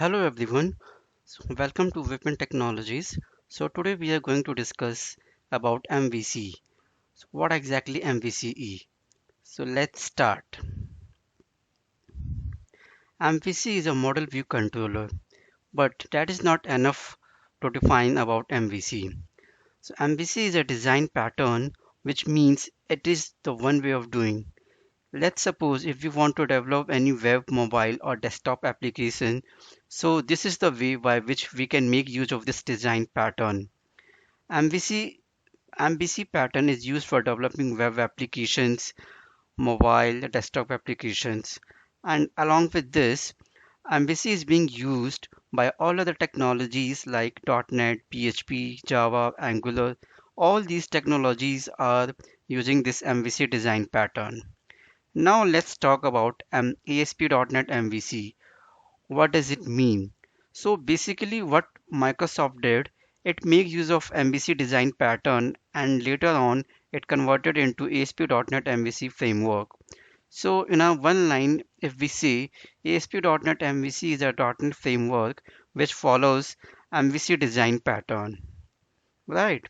Hello everyone, welcome to Wipin Technologies. So today we are going to discuss about MVC. So what exactly MVC is? So let's start. MVC is a model view controller, but that is not enough to define about MVC. So MVC is a design pattern, which means it is the one way of doing. Let's suppose if we want to develop any web, mobile or desktop application, so this is the way by which we can make use of this design pattern. MVC MVC pattern is used for developing web applications, mobile, desktop applications, and along with this, MVC is being used by all other technologies like .NET, PHP, Java, Angular. All these technologies are using this MVC design pattern. Now let's talk about ASP.NET MVC. What does it mean? So basically what Microsoft did, it made use of MVC design pattern and later on it converted into ASP.NET MVC framework. So in our one line, if we say ASP.NET MVC is a .NET framework which follows MVC design pattern, right?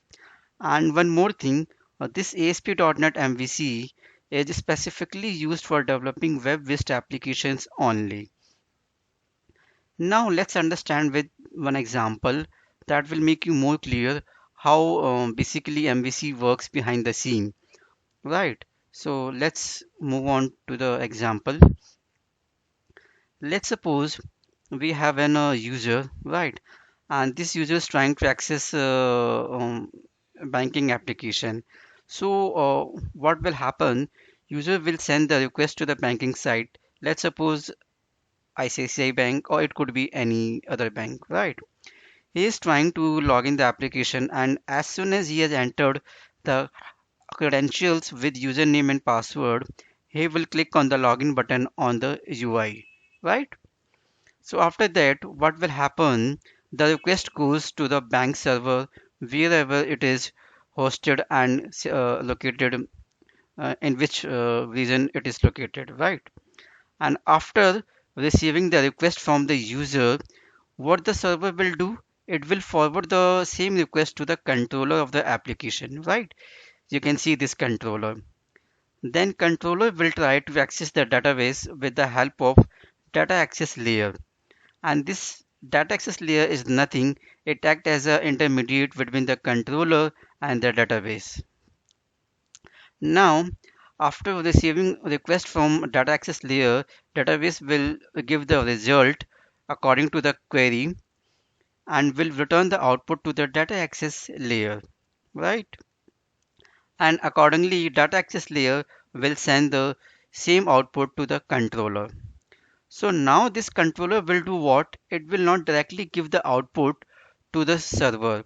And one more thing, this ASP.NET MVC is specifically used for developing web-based applications only. Now let's understand with one example that will make you more clear how basically MVC works behind the scene, right? So let's move on to the example. Let's suppose we have an user, right? And this user is trying to access banking application. So what will happen? User will send the request to the banking site. Let's suppose ICICI Bank or it could be any other bank, right? He is trying to log in the application and as soon as he has entered the credentials with username and password, he will click on the login button on the UI, right? So after that, what will happen? The request goes to the bank server wherever it is hosted and located in which region it is located, right? And after receiving the request from the user, what the server will do? It will forward the same request to the controller of the application, right? You can see this controller. Then controller will try to access the database with the help of data access layer. And this data access layer is nothing. It acts as an intermediate between the controller and the database. Now, after receiving request from data access layer, database will give the result according to the query and will return the output to the data access layer, right? And accordingly, data access layer will send the same output to the controller. So now this controller will do what? It will not directly give the output to the server.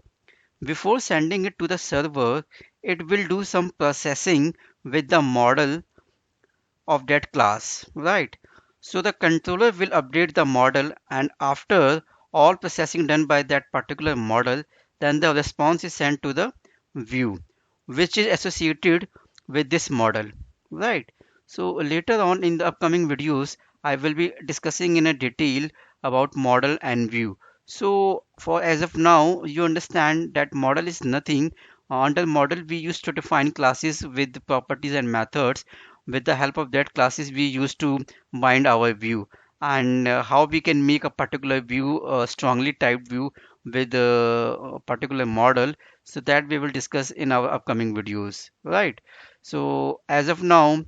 Before sending it to the server, it will do some processing with the model of that class, right? So the controller will update the model and after all processing done by that particular model, then the response is sent to the view, which is associated with this model, right? So later on in the upcoming videos, I will be discussing in a detail about model and view. So for as of now, you understand that model is nothing. Under model, we used to define classes with properties and methods. With the help of that classes, we used to bind our view and how we can make a particular view, a strongly typed view with a particular model. So that we will discuss in our upcoming videos, right? So as of now,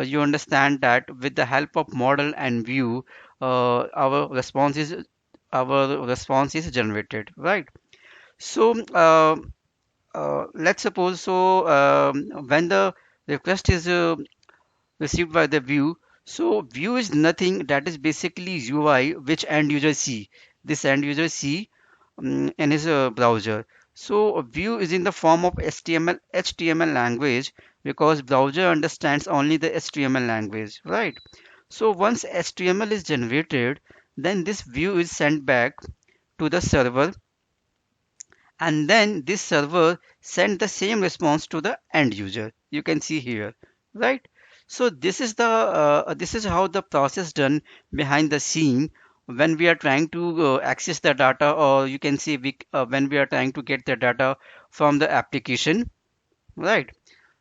you understand that with the help of model and view, our response is generated, right? So let's suppose when the request is received by the view. So view is nothing, that is basically UI which end user see. This end user see in his browser. So view is in the form of HTML language because browser understands only the HTML language, right? So once HTML is generated, then this view is sent back to the server and then this server send the same response to the end user. You can see here, right? So this is how the process done behind the scene. when we are trying to access the data, or you can say when we are trying to get the data from the application, right?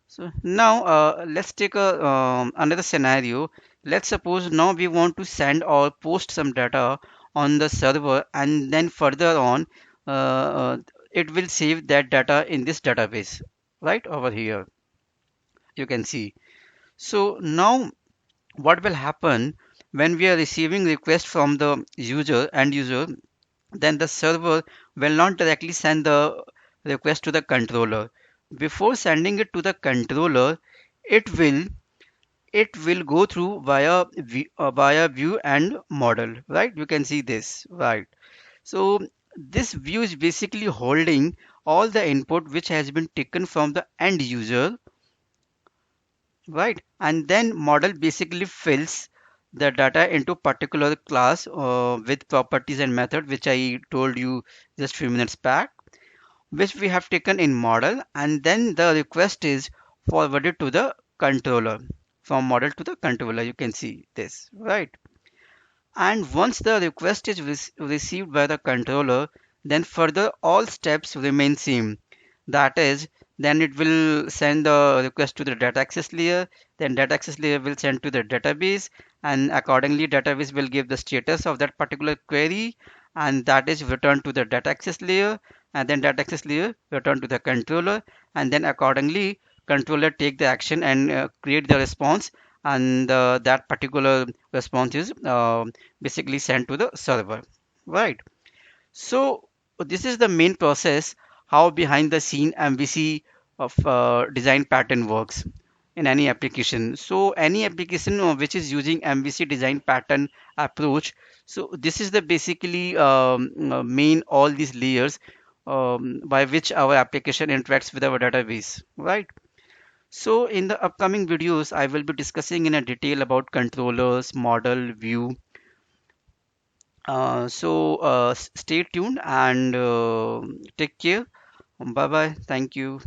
So now let's take a another scenario. Let's suppose now we want to send or post some data on the server, and then further on it will save that data in this database, right over here. You can see. So now what will happen when we are receiving request from the end user, then the server will not directly send the request to the controller. Before sending it to the controller, it will it will go through via view and model, right? You can see this, right? So this view is basically holding all the input which has been taken from the end user, right? And then model basically fills the data into particular class with properties and method which I told you just few minutes back, which we have taken in model, and then the request is forwarded to the controller. From model to the controller, you can see this, right? And once the request is received by the controller, then further all steps remain same. That is, then it will send the request to the data access layer, then data access layer will send to the database, and accordingly database will give the status of that particular query, and that is returned to the data access layer, and then data access layer return to the controller, and then accordingly controller take the action and create the response, and that particular response is basically sent to the server, right? So this is the main process how behind the scene MVC of design pattern works in any application. So any application which is using MVC design pattern approach, so this is the basically main all these layers by which our application interacts with our database, right? So in the upcoming videos, I will be discussing in a detail about controllers, model, view. Stay tuned and take care. Bye bye. Thank you.